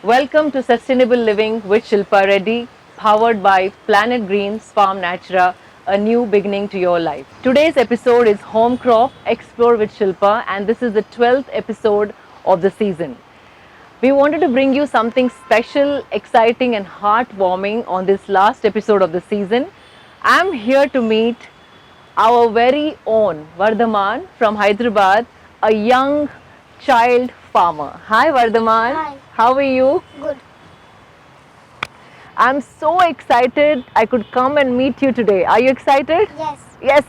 Welcome to Sustainable Living with Shilpa Reddy, powered by Planet Greens Farm Natura, a new beginning to your life. Today's episode is Home Crop Explore with Shilpa, and this is the 12th episode of the season. We wanted to bring you something special, exciting, and heartwarming on this last episode of the season. I'm here to meet our very own Vardhaman from Hyderabad, a young child farmer. Hi Vardhaman. Hi. How are you? Good. I'm so excited I could come and meet you today. Are you excited? Yes. Yes.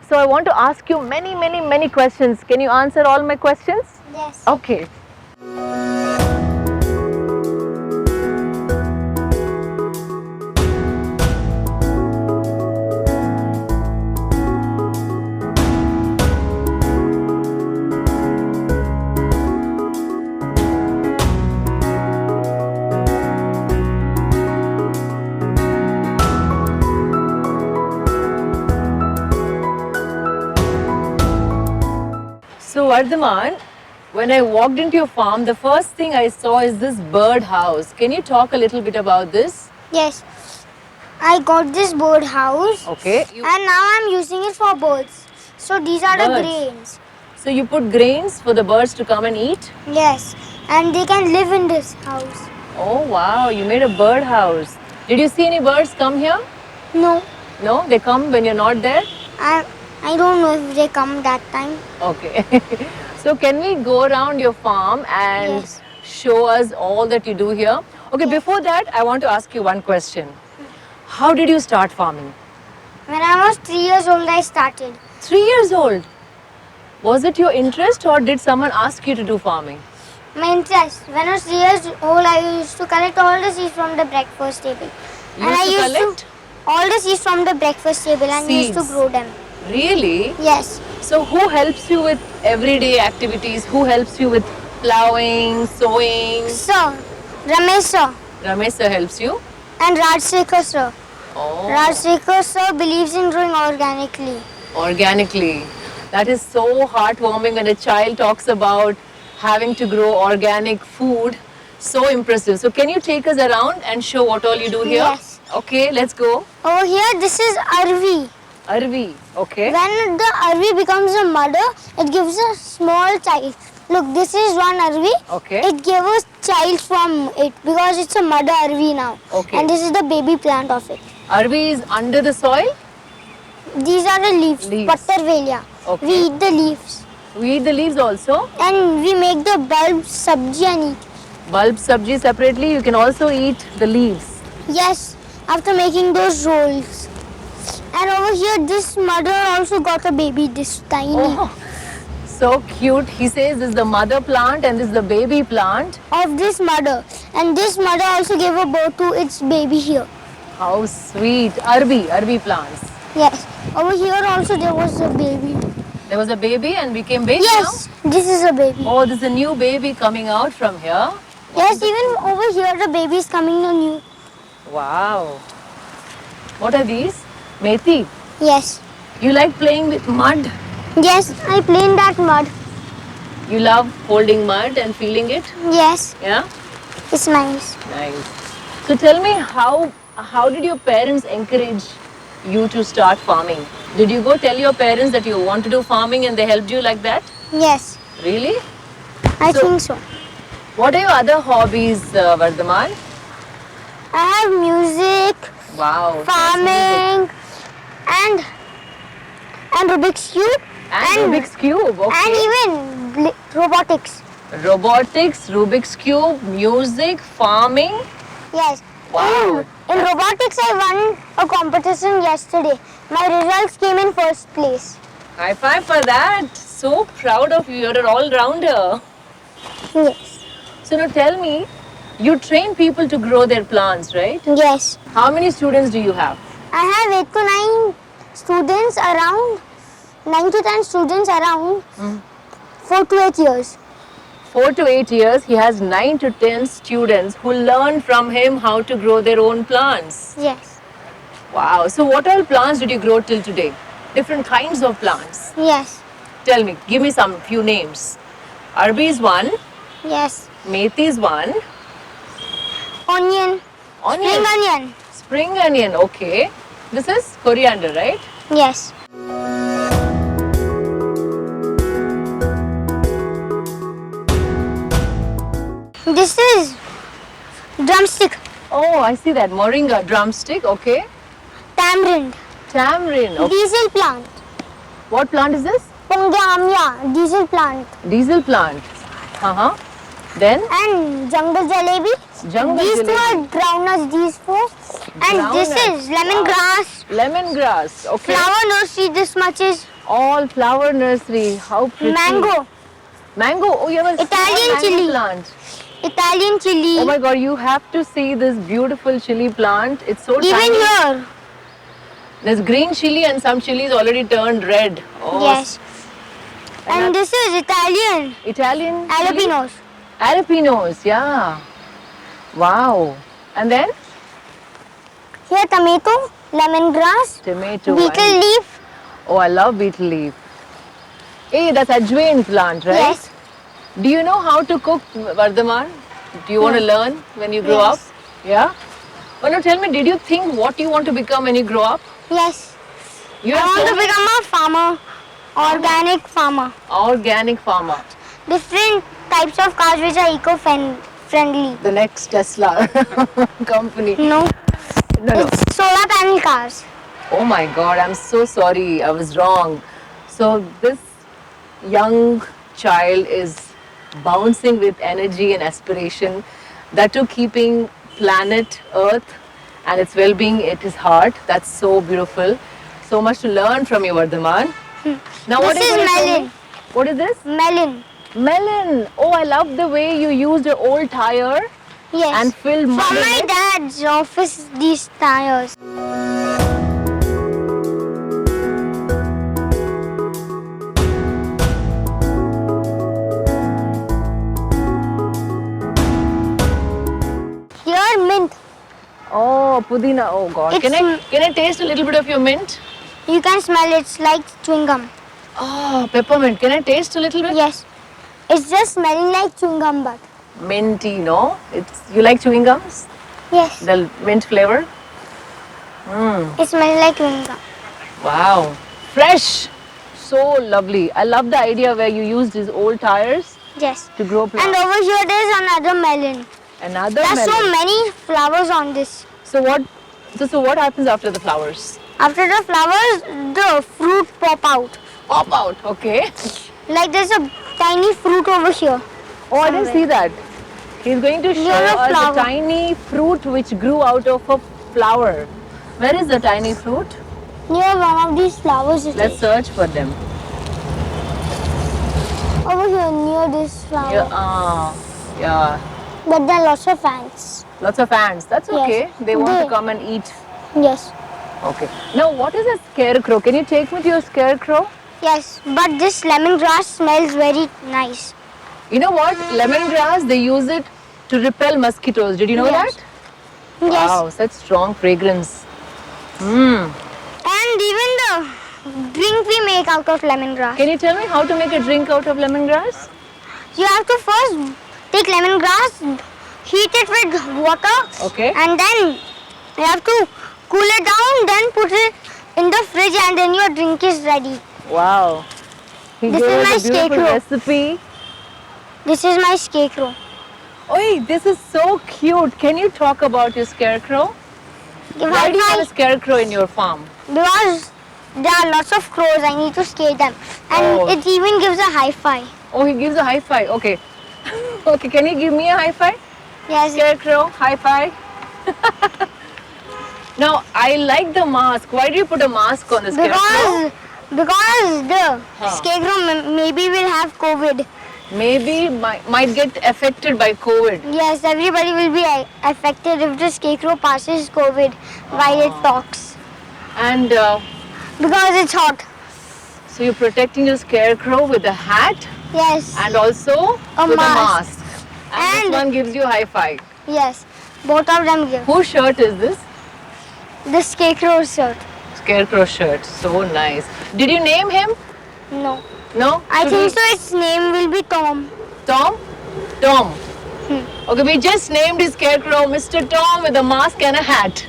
So I want to ask you many questions. Can you answer all my questions? Yes. Okay. So Vardhaman, when I walked into your farm, the first thing I saw is this bird house. Can you talk a little bit about this? Yes. I got this bird house Okay. and now I'm using it for birds. So these are the Birds. grains. So you put grains for the birds to come and eat? Yes. And they can live in this house. Oh wow, you made a bird house. Did you see any birds come here? No. No, they come when you're not there? I don't know if they come that time. Okay. So can we go around your farm and Yes. show us all that you do here? Okay, Yes. before that, I want to ask you one question. How did you start farming? When I was 3 years old, I started. 3 years old. Was it your interest or did someone ask you to do farming? My interest. When I was 3 years old, I used to collect all the seeds from the breakfast table. You used to collect? all the seeds from the breakfast table and used to Seeds. grow them. Really? Yes. So who helps you with everyday activities? Who helps you with plowing, sowing? Sir, Ramesh sir Ramesh sir helps you? and Rajsekhar sir. Oh. Rajsekhar sir believes in growing organically. Organically. That is so heartwarming when a child talks about having to grow organic food. So impressive. So can you take us around and show what all you do here? Yes. Okay, let's go. Over here, this is Arvi. Arvi. Okay. When the Arvi becomes a mother, it gives a small child. Look, this is one Arvi. Okay. It gave a child from it because it's a mother Arvi now. Okay. And this is the baby plant of it. Arvi is under the soil. These are the leaves. Leaves. Pattarvelia. Okay. We eat the leaves. We eat the leaves also. And we make the bulb sabji and eat. Bulb sabji separately. You can also eat the leaves. Yes, after making those rolls. And over here, this mother also got a baby, this tiny. Oh, so cute. He says this is the mother plant and this is the baby plant. Of this mother. And this mother also gave a birth to its baby here. How sweet. Arvi plants. Yes. Over here also there was a baby. There was a baby and became big Yes, this is a baby. now. Oh, there's a new baby coming out from here. Yes, even over here the baby is coming new. Wow. What are these? Methi. Yes. You like playing with mud? Yes, I play in that mud. You love holding mud and feeling it? Yes, Yeah? it's nice. Nice. So tell me how did your parents encourage you to start farming? Did you go tell your parents that you want to do farming and they helped you like that? Yes, Really? I So- think so. What are your other hobbies, Vardhaman? I have music, Wow. that's farming, and Rubik's Cube, And Rubik's Cube. Okay. and even robotics. Robotics, Rubik's Cube, music, farming. Yes. Wow. In robotics, I won a competition yesterday. My results came in first place. High five for that. So proud of you. You're an all-rounder. Yes. So now tell me, you train people to grow their plants, right? Yes. How many students do you have? I have 8 to 9 students around, 9 to 10 students around 4 to 8 years. 4 to 8 years, he has 9 to 10 students who learn from him how to grow their own plants. Yes. Wow. So what all plants did you grow till today? Different kinds of plants. Yes. Tell me, give me some few names. Arbi is one, Yes. Methi is one, onion, Onion. spring onion. Spring onion. Okay. This is coriander, right? Yes. This is drumstick, Oh, I see that. Moringa drumstick. Okay. tamarind, Tamarind. Okay. diesel plant, What plant is this? pongamya, diesel plant, Diesel plant. Uh-huh. Then and jungle jalebi. jungle These two are jalebi. groundnuts, these four. And this Groundnuts. is lemongrass, Lemongrass. Okay. flower nursery, this much is All flower nursery. How pretty. mango, Mango. Oh, you have a Italian small mango chili. plant. Italian chili. Oh my God, you have to see this beautiful chili plant. It's so Even tiny. here. There's green chili and some chilies already turned red. Oh, Yes. And And this is Italian Italian chili? jalapenos. Jalapenos, yeah. Wow. And then Here tomato, lemongrass, tomato. beetle and- leaf. Oh, I love beetle leaf. Hey, that's ajwain plant, right? Yes. Do you know how to cook, Vardhaman? Do you want to learn when you grow up? Yes. Yeah? Well, now tell me, did you think what you want to become when you grow up? Yes. You I have want so to become a farmer, organic farmer. organic farmer. Different types of cars which are eco-friendly. The next Tesla company. No, No, no. it's solar panel cars. Oh my God, I'm so sorry. I was wrong. So this young child is bouncing with energy and aspiration, that too keeping planet Earth and its well-being at his heart. That's so beautiful. So much to learn from you, Vardhaman. Now what This is is it? Tell me? melon. What is this? Melon. Melon. Oh, I love the way you used your old tire Yes. and filled mud From in my it. dad's office, these tires. Here, mint. Oh, pudina. Oh God. It's Can I taste a little bit of your mint? You can smell it. It's like chewing gum. Oh, peppermint. Can I taste a little bit? Yes. It's just smelling like chewing gum, but. Minty, no? It's you like chewing gums? Yes. The mint flavor? It smells like chewing gum. Wow. Fresh. So lovely. I love the idea where you used these old tires Yes. to grow And plants. over here, there's another melon. Another There's melon. so many flowers on this. So what happens after the flowers? After the flowers, the fruit pop out. Pop out. Okay. Like there's a tiny fruit over here. Oh, I didn't Somewhere. see that. He's going to show Near a us flower. a tiny fruit which grew out of a flower. Where is the tiny fruit? Near one of these flowers it Let's is. search for them. Over here, near this flower. Yeah. But there are lots of ants. Lots of ants. That's Yes. okay. They want to They- come and eat. Yes. Okay. Now, what is a scarecrow? Can you take me to your scarecrow? Yes. But this lemongrass smells very nice. You know what? Lemongrass, they use it to repel mosquitoes. Did you know Yes. that? Yes. Wow, such strong fragrance. And even the drink we make out of lemongrass. Can you tell me how to make a drink out of lemongrass? You have to first take lemongrass, heat it with water. Okay. And then you have to cool it down, then put it in the fridge, and then your drink is ready. Wow. He This gave is us my a beautiful scarecrow. recipe. This is my scarecrow. Oi, this is so cute. Can you talk about your scarecrow? If Why do you have I a scarecrow in your farm? because there are lots of crows, I need to scare them. And Oh. it even gives a high five. Oh, he gives a high five. Okay. Okay, can you give me a high five? Yes. Scarecrow, high five. Now, I like the mask. Why do you put a mask on the scarecrow? Because the Huh. scarecrow maybe will have COVID. Maybe might get affected by COVID. Yes, everybody will be affected if the scarecrow passes COVID while it talks. And Because it's hot. so you're protecting your scarecrow with a hat Yes. and also A with mask. a mask. And And- this one gives you a high five. Yes. Both of them give. Whose shirt is this? The scarecrow shirt. Scarecrow shirt. So nice. Did you name him? No. No? I Should think we- so. Its name will be Tom. Tom? Tom. Okay, we just named his scarecrow Mr. Tom with a mask and a hat.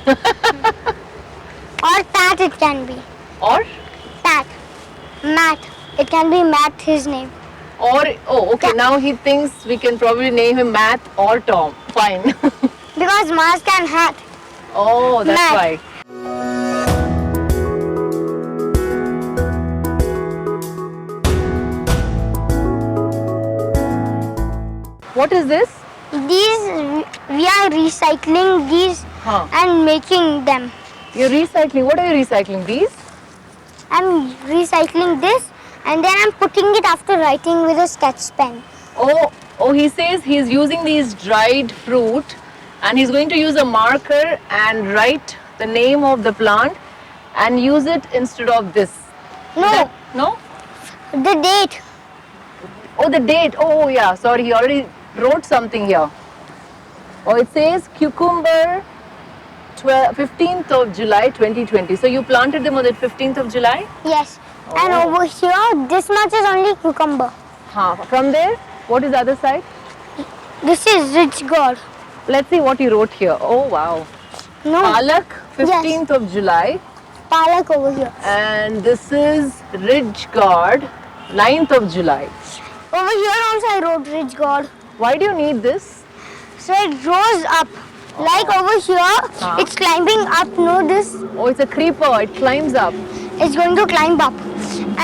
Or Tat it can be. Or? Tat. Matt. It can be Matt, his name. Or, oh, okay, now he thinks we can probably name him Matt or Tom. Fine. Because mask and hat. Oh, that's Matt. why. What is this? These, we are recycling these Huh. and making them. You're recycling. What are you recycling? These? I'm recycling this and then I'm putting it after writing with a sketch pen. Oh, he says he's using these dried fruit and he's going to use a marker and write the name of the plant and use it instead of this. No, No? the date. Oh, the date. Oh, yeah. Sorry, he already wrote something here. Oh, it says cucumber 15th of July 2020. So you planted them on the 15th of July? Yes. And Oh. over here, this much is only cucumber. From there, what is the other side? This is rich gourd. Let's see what he wrote here. Oh, wow. No, Palak 15th of July. palak over here. And this is Ridge Guard 9th of July. Over here also I wrote rich gourd. Why do you need this? So it grows up. Like over here, it's climbing up. No, this Oh, it's a creeper. It climbs up. is going to climb up.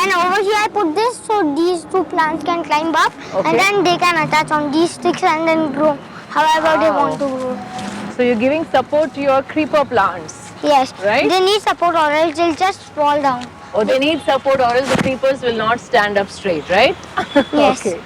And over here I put this so these two plants can climb up Okay. and then they can attach on these sticks and then grow however they Wow. want to grow. So you're giving support to your creeper plants. Yes. Right? They need support or else they'll just fall down. Or they need support or else the creepers will not stand up straight, right? Yes. Okay.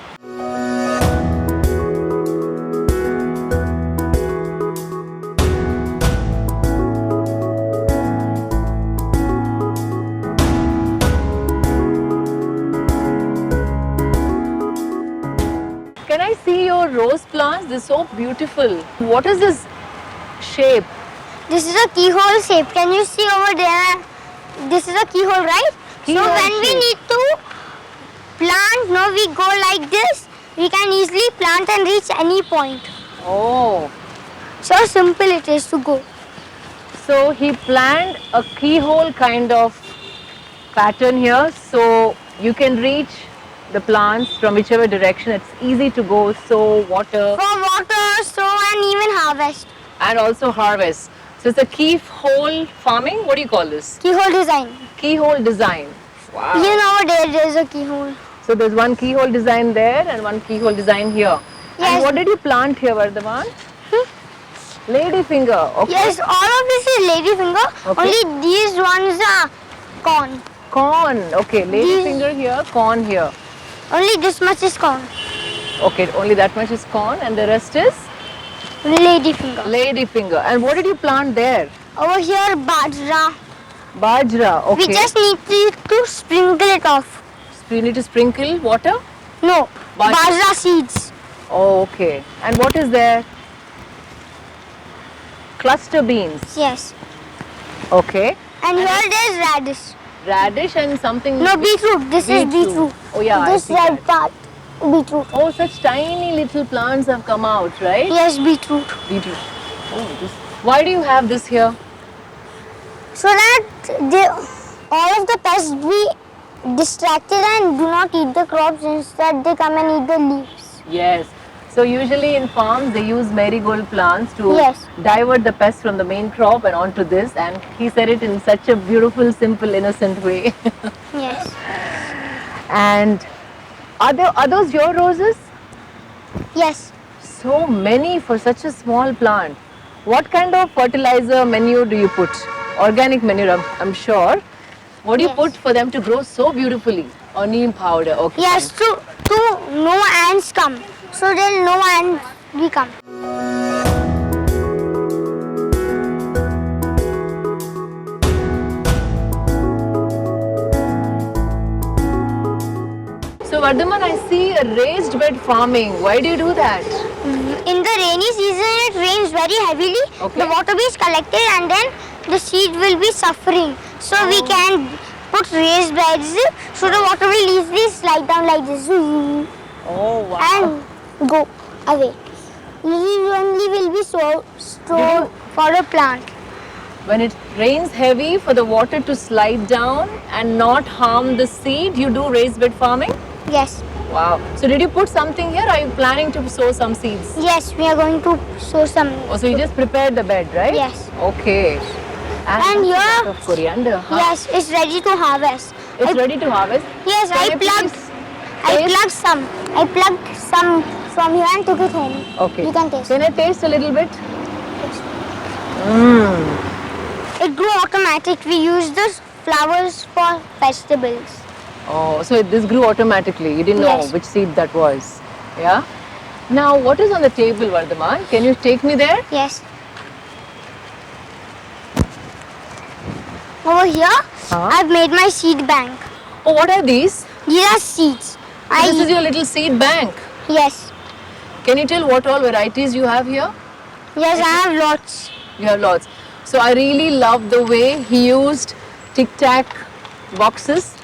Can I see your rose plants? They're so beautiful. What is this shape? This is a keyhole shape. Can you see over there? This is a keyhole, right? Keyhole so when we shape. need to plant, no, we go like this. We can easily plant and reach any point. Oh. So simple it is to go. So he planned a keyhole kind of pattern here so you can reach the plants from whichever direction. It's easy to go, sow, water For water, sow and even harvest. and also harvest. So it's a keyhole farming. What do you call this? Keyhole design. Keyhole design. Wow. You know there is a keyhole. So there's one keyhole design there and one keyhole design here. Yes. And what did you plant here, Vardhaman? Ladyfinger. Okay. Yes, all of this is ladyfinger. Okay. Only these ones are corn. Corn. Okay. Ladyfinger here, corn here. Only this much is corn. Okay. Only that much is corn and the rest is Ladyfinger. ladyfinger. And what did you plant there? Over here, bajra. Bajra. Okay. We just need to sprinkle it off. You need to sprinkle water? No, Bajra. bajra seeds. Oh, okay. And what is there? Cluster beans. Yes. Okay. And here there's radish. Radish and something. No, beetroot. This is beetroot. Oh yeah, I This see red that. part, beetroot. Oh, such tiny little plants have come out, right? Yes, beetroot. Beetroot. Oh, this. Why do you have this here? So that they, all of the pests be distracted and do not eat the crops. Instead, they come and eat the leaves. Yes. So usually in farms they use marigold plants to Yes. divert the pests from the main crop and onto this. And he said it in such a beautiful, simple, innocent way. Yes. And are those your roses? Yes. So many for such a small plant. What kind of fertilizer manure do you put? Organic manure, I'm sure. What do you Yes. put for them to grow so beautifully? Or neem powder? Okay. Yes, to no ants come. So then no ants will come. So Vardhaman, I see a raised bed farming. Why do you do that? In the rainy season, it rains very heavily. Okay. The water is collected and then the seed will be suffering. So we can put raised beds so the water will easily slide down like this Oh wow. and go away. Leaves only will be stored for a plant. When it rains heavy, for the water to slide down and not harm the seed, you do raised bed farming? Yes. Wow. So did you put something here? Are you planning to sow some seeds? Yes, we are going to sow some. Oh, so you just prepared the bed, right? Yes. Okay. And what's the here- bed of coriander, huh? Yes, it's ready to harvest. It's ready to harvest. Yes, Can I you plugged. please I taste? plugged some. I plugged some from here and took it home. Okay. You can taste. Can I taste a little bit? Yes. Mmm. It grew automatic. We use the flowers for vegetables. Oh, so this grew automatically. You didn't know Yes. which seed that was. Yeah. Now, what is on the table, Vardhaman? Can you take me there? Yes. Over here, Huh? I've made my seed bank. Oh, what are these? These are seeds. This is your little seed bank. Yes. Can you tell what all varieties you have here? Yes, I have lots. You have lots. So I really love the way he used Tic Tac boxes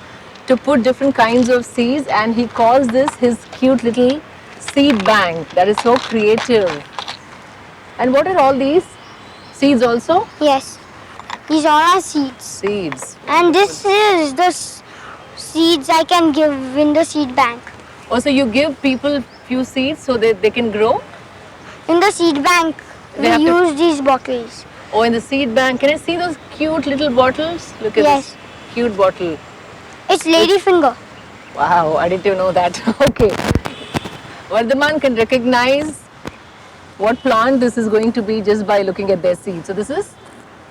to put different kinds of seeds, and he calls this his cute little seed bank. That is so creative. And what are all these? Seeds also? Yes. These all are seeds. Seeds. And this is the seeds I can give in the seed bank. Also, you give people few seeds so that they can grow? In the seed bank, They we have to- use these bottles. Oh, in the seed bank. Can I see those cute little bottles? Look at Yes. this cute bottle. It's ladyfinger. Wow, I didn't even know that. Okay. Vardhaman can recognize what plant this is going to be just by looking at their seeds. So this is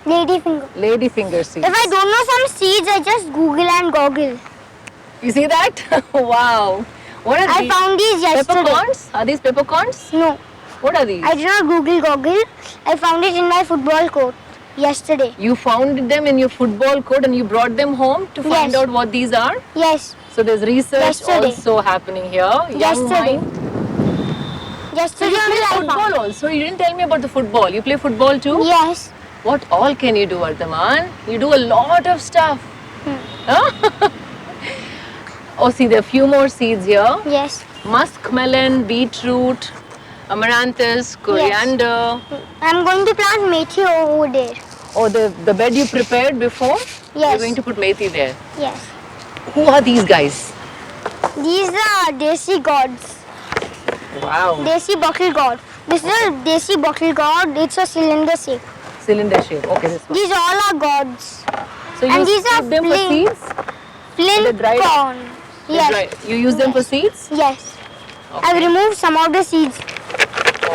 Ladyfinger. ladyfinger seeds. If I don't know some seeds, I just Google and Goggle. You see that? Wow. What are I these? found these yesterday. Peppercorns? Are these peppercorns? No, What are these? I did not Google Goggle. I found it in my football court yesterday. You found them in your football court and you brought them home to find Yes. out what these are? Yes, So there's research Yesterday. also happening here. Young Yesterday. mind. So yesterday you only play I football found. also. You didn't tell me about the football. You play football too? Yes, What all can you do, Vardhaman? You do a lot of stuff. Huh? Oh, see, there are few more seeds here. yes. Muskmelon, beetroot, amaranthus, coriander. I'm going to plant methi over there. Oh, the bed you prepared before? You're Yes. going to put methi there. Yes. Who are these guys? These are desi gods. Wow. Desi bottle god. This is a desi bottle god. It's a cylinder shape. Cylinder shape. Okay, this one. These all are gods. So you and these are keep them for flint. seeds? Flint They're dried up. corn. They're Yes. dry- You use them for seeds? Yes. I've removed some of the seeds.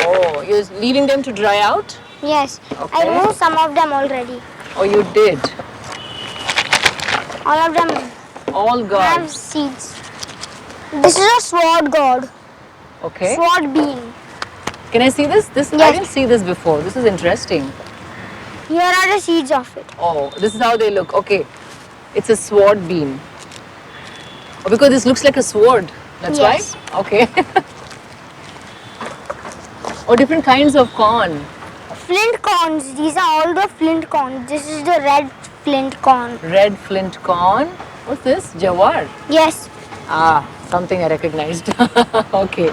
Oh, you're leaving them to dry out? Yes. Okay. I removed some of them already. Oh, you did. All of them All have gods. seeds. This is a sword god. Okay. Sword bean. Can I see this? I Yes. didn't see this before. This is interesting. Here are the seeds of it. Oh, this is how they look. Okay. It's a sword bean. Oh, because this looks like a sword. That's Yes. why? Okay. Oh, different kinds of corn. Flint corns. These are all the flint corns. This is the red flint corn. Red flint corn. What's this? Jawar. Yes. Ah, something I recognized. Okay.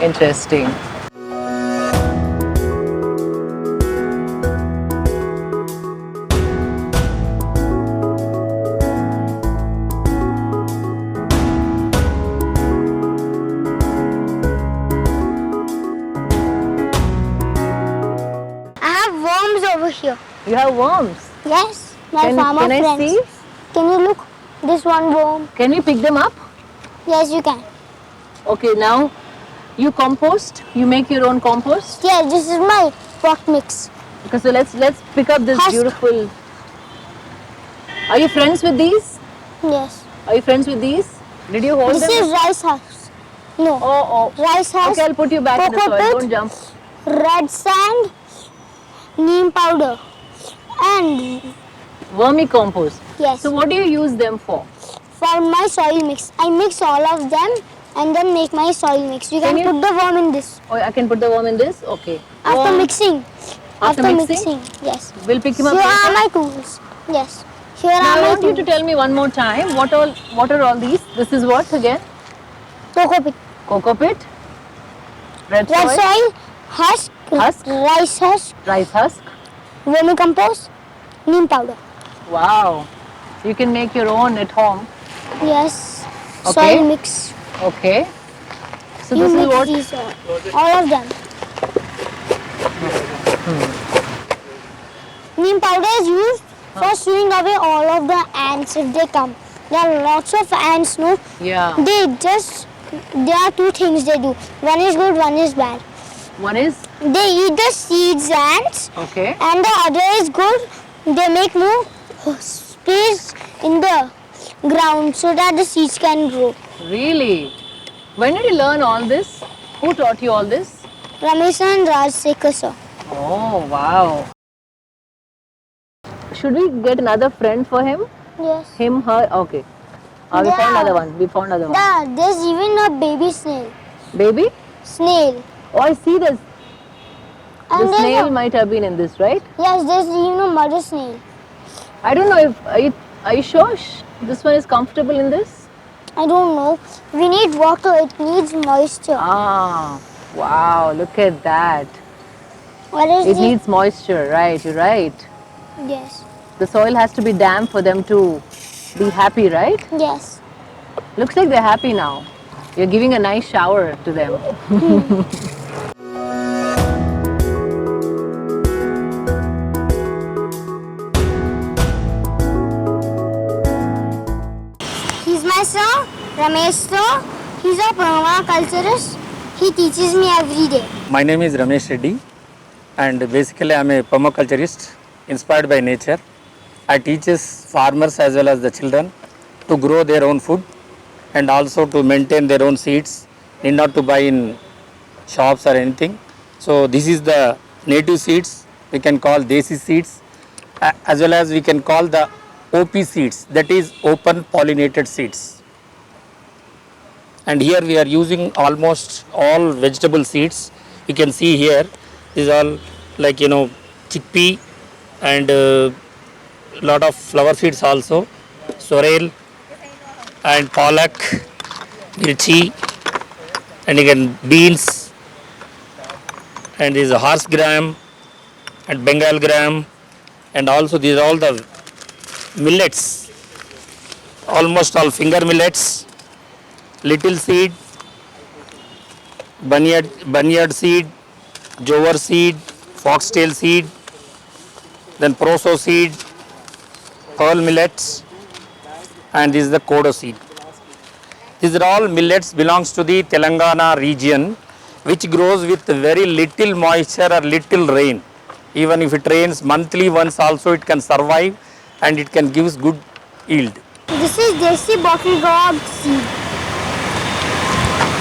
Interesting. I have worms over here. You have worms. Yes. My farmer can I friends. see? Can you look? This one worm. Can we pick them up? Yes, you can. Okay, now you compost. You make your own compost. Yes, this is my pot mix. Okay, so let's pick up this Husk. beautiful. Are you friends with these? Yes. Are you friends with these? Did you hold This them? is rice husk. No. Oh, Rice husk. okay, I'll put you back in the cocoa soil. pit, Don't jump. red sand, neem powder, and Vermicompost. yes, So what do you use them for? for my soil mix. I mix all of them and then make my soil mix. You Can can you- put the worm in this. Oh, I can put the worm in this? Okay. After Worm. mixing. After mixing? Yes. We'll pick him up Here are later. my tools. Yes. Here Now are I my want you to tools. tell me one more time what are all these? This is what again? Cocoa pit. Cocoa pit, red Red soil, soil, Husk, Husk? rice husk, Rice husk. vermicompost, neem powder. Wow. You can make your own at home. Yes. Okay. Soil mix. Okay. So You this is mix what. these all of them. Neem powder is used for shooing away all of the ants if they come. There are lots of ants, no? Yeah. There are two things they do. One is good, one is bad. One is. They eat the seeds ants, Okay. and the other is good. They make more space in the ground so that the seeds can grow. Really? When did you learn all this? Who taught you all this? Ramesh and Rajsekhar sir. Oh, wow. Should we get another friend for him? Yes. Him, her? Okay. We Yeah. found another one. We found another one. There's even a baby snail. Baby? Snail. Oh, I see this. The And there's snail might have been in this, right? Yes, there's even a mother snail. I don't know if. Are you sure this one is comfortable in this? I don't know. We need water. It needs moisture. Ah, wow. Look at that. What is It the- needs moisture, right? You're right. Yes. The soil has to be damp for them to be happy, right? Yes. Looks like they're happy now. You're giving a nice shower to them. He's my sir, Ramesh sir. He's a permaculturist. He teaches me every day. My name is Ramesh Reddy and basically I am a permaculturist inspired by nature. I teaches farmers as well as the children to grow their own food and also to maintain their own seeds, need not to buy in shops or anything. So this is the native seeds, we can call desi seeds, as well as we can call the OP seeds, that is open pollinated seeds. And here we are using almost all vegetable seeds. You can see here is all like chickpea and lot of flower seeds also, sorrel and pollock, mirchi, and again beans, and this is horse gram and Bengal gram, and also these are all the millets, almost all finger millets, little seed, bunyard seed, jowar seed, foxtail seed, then proso seed, pearl millets, and this is the kodo seed. These are all millets belongs to the Telangana region, which grows with very little moisture or little rain. Even if it rains monthly once also it can survive and it can give good yield. This is desi bottle gourd seed.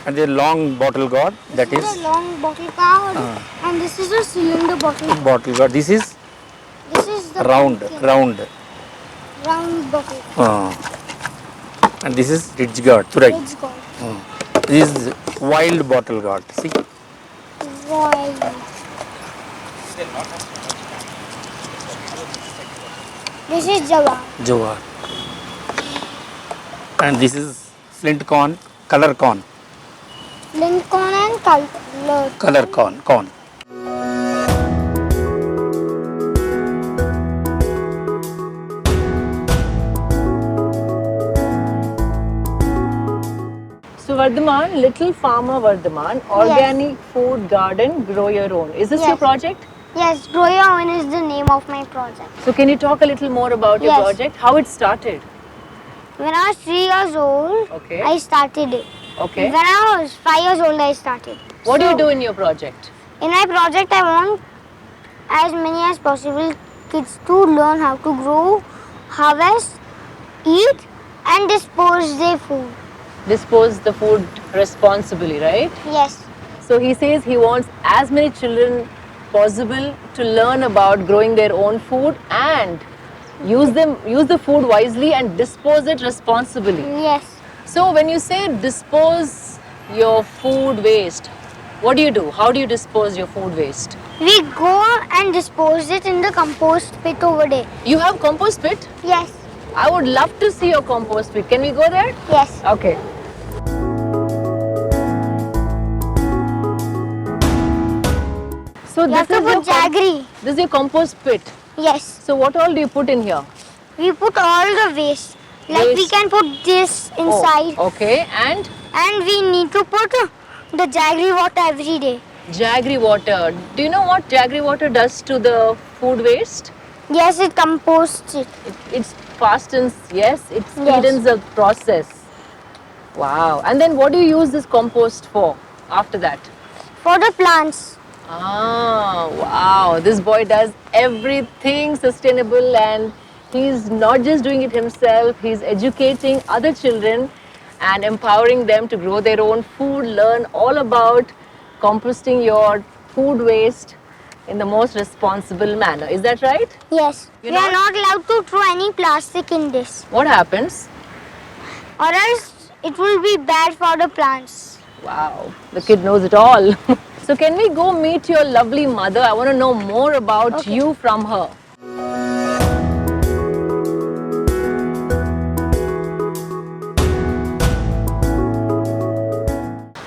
And the long bottle gourd, that This is is a long bottle gourd, and this is a cylinder bottle. bottle gourd. This is This is the round. round bottle. And this is ridge gourd, Turai. It's gourd. This is wild bottle gourd. See, Wild. This is jawar. jowar. And this is flint corn, color corn, Lincoln and color. color corn. So Vardhaman, Little Farmer Vardhaman, organic food garden, grow your own. Is this your Yes. project? Yes, Grow Your Own is the name of my project. So can you talk a little more about your Yes. project? How it started? When I was 3 years old, Okay. I started it. Okay. When I was 5 years old, I started. What do you So, do in your project? In my project, I want as many as possible kids to learn how to grow, harvest, eat, and dispose their food. Dispose the food responsibly, right? Yes. So he says he wants as many children possible to learn about growing their own food and use the food wisely and dispose it responsibly. Yes. So when you say dispose your food waste, what do you do? How do you dispose your food waste? We go and dispose it in the compost pit over there. You have compost pit? Yes. I would love to see your compost pit. Can we go there? Yes. Okay. So You have to put jaggery. This is your compost pit. Yes. So what all do you put in here? We put all the waste. Like we Waste. can put this inside. Oh, okay. And And we need to put the jaggery water every day. jaggery water. Do you know what jaggery water does to the food waste? Yes, it composts it. It fastens, yes, it Yes. speedens the process. Wow. And then what do you use this compost for after that? For the plants. Ah, wow. This boy does everything sustainable, and he's not just doing it himself, he's educating other children and empowering them to grow their own food, learn all about composting your food waste in the most responsible manner. Is that right? Yes. You're We are not allowed to throw any plastic in this. What happens? Or else it will be bad for the plants. Wow, the kid knows it all. So can we go meet your lovely mother? I want to know more about Okay. you from her.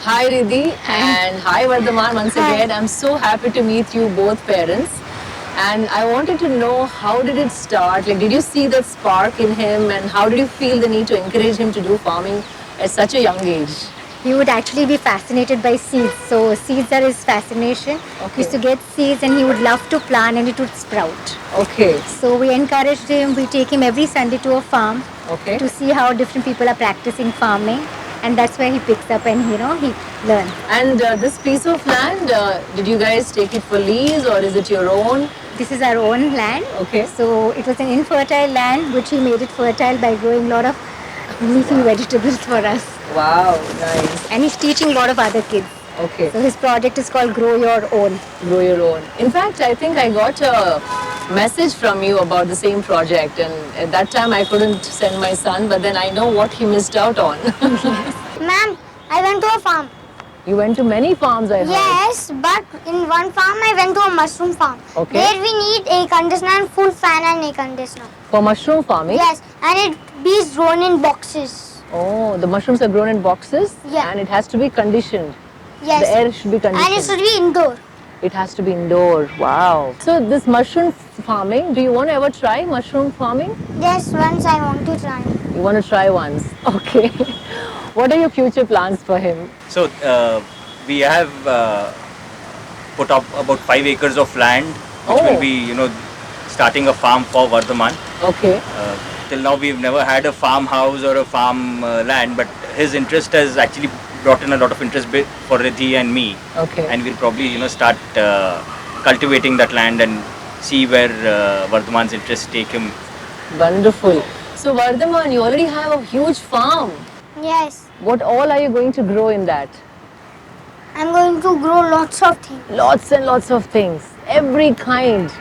Hi Riddhi and hi Vardhaman once Hi. again. I'm so happy to meet you both parents. And I wanted to know, how did it start? Like, did you see that spark in him, and how did you feel the need to encourage him to do farming at such a young age? He would actually be fascinated by seeds. So seeds are his fascination. Okay. He used to get seeds and he would love to plant and it would sprout. Okay, So we encouraged him. We take him every Sunday to a farm okay. to see how different people are practicing farming. And that's where he picks up and he learns. And this piece of land, did you guys take it for lease or is it your own? This is our own land. Okay. So it was an infertile land which he made it fertile by growing a lot of leafy vegetables for us. Wow, nice. And he's teaching a lot of other kids. Okay, So his project is called Grow Your Own. grow your own. In fact, I think I got a message from you about the same project, and at that time I couldn't send my son, but then I know what he missed out on. Ma'am, I went to a farm. You went to many farms, I heard. Yes, but in one farm I went to a mushroom farm. Okay. There we need air conditioner and full fan and air conditioner. For mushroom farming? Yes, and it be grown in boxes. Oh, the mushrooms are grown in boxes? Yeah. And it has to be conditioned. Yes. The air should be conditioned. And it should be indoor. It has to be indoor. Wow. So this mushroom farming, do you want to ever try mushroom farming? Yes, once I want to try. You want to try once. Okay. What are your future plans for him? So we have put up about 5 acres of land, which Oh. will be, starting a farm for Vardhaman. Okay. Till now we've never had a farmhouse or a farm land, but his interest has actually brought in a lot of interest for Riddhi and me. Okay. And we'll probably, start cultivating that land and see where Vardhaman's interests take him. Wonderful. So Vardhaman, you already have a huge farm. Yes, What all are you going to grow in that? I'm going to grow lots of things. Lots and lots of things. Every kind.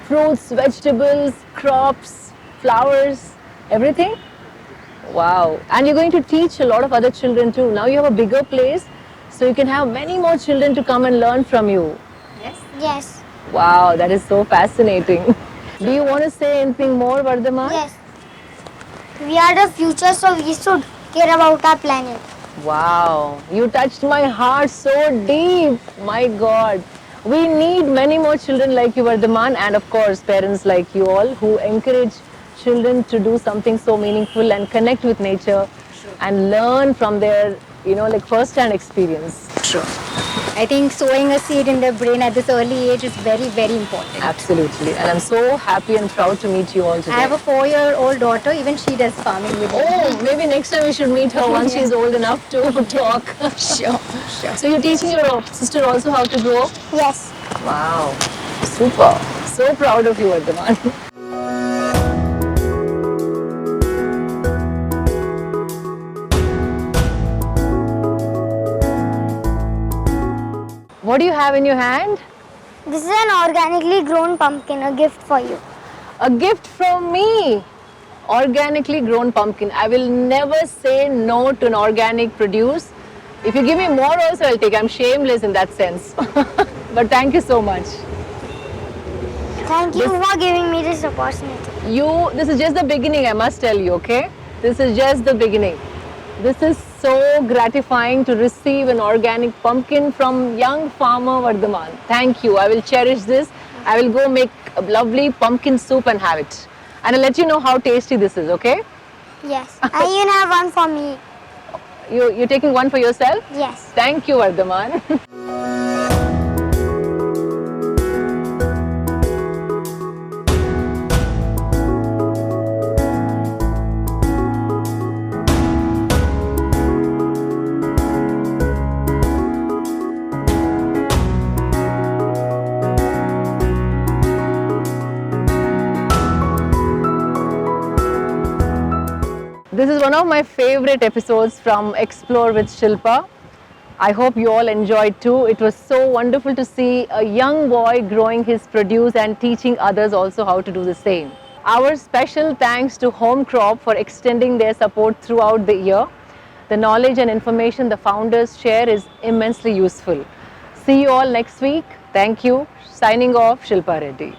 Fruits, vegetables, crops, flowers, everything? Wow. And you're going to teach a lot of other children too. Now you have a bigger place, so you can have many more children to come and learn from you. Yes, Wow, that is so fascinating. Do you want to say anything more, Vardhaman? yes. We are the future, so we should care about our planet. Wow, you touched my heart so deep. My God. We need many more children like you, Vardhaman, and of course, parents like you all who encourage children to do something so meaningful and connect with nature and learn from their, first-hand experience. True. I think sowing a seed in their brain at this early age is very, very important. Absolutely. And I'm so happy and proud to meet you all today. I have a 4-year-old daughter, even she does farming with me. Oh, maybe next time we should meet her once she's old enough to talk. Sure. So you're teaching your sister also how to grow? Yes. Wow, super. So proud of you, Vardhaman. What do you have in your hand? This is an organically grown pumpkin, a gift for you. A gift from me. Organically grown pumpkin. I will never say no to an organic produce. If you give me more also, I'll take. I'm shameless in that sense. But thank you so much. Thank you for giving me this opportunity. This is just the beginning, I must tell you, okay? This is just the beginning. This is so gratifying to receive an organic pumpkin from young farmer Vardhaman. Thank you. I will cherish this. I will go make a lovely pumpkin soup and have it. And I'll let you know how tasty this is, okay? Yes. I even have one for me. You're taking one for yourself? Yes. Thank you, Vardhaman. This is one of my favorite episodes from Explore with Shilpa. I hope you all enjoyed too. It was so wonderful to see a young boy growing his produce and teaching others also how to do the same. Our special thanks to Home Crop for extending their support throughout the year. The knowledge and information the founders share is immensely useful. See you all next week. Thank you. Signing off, Shilpa Reddy.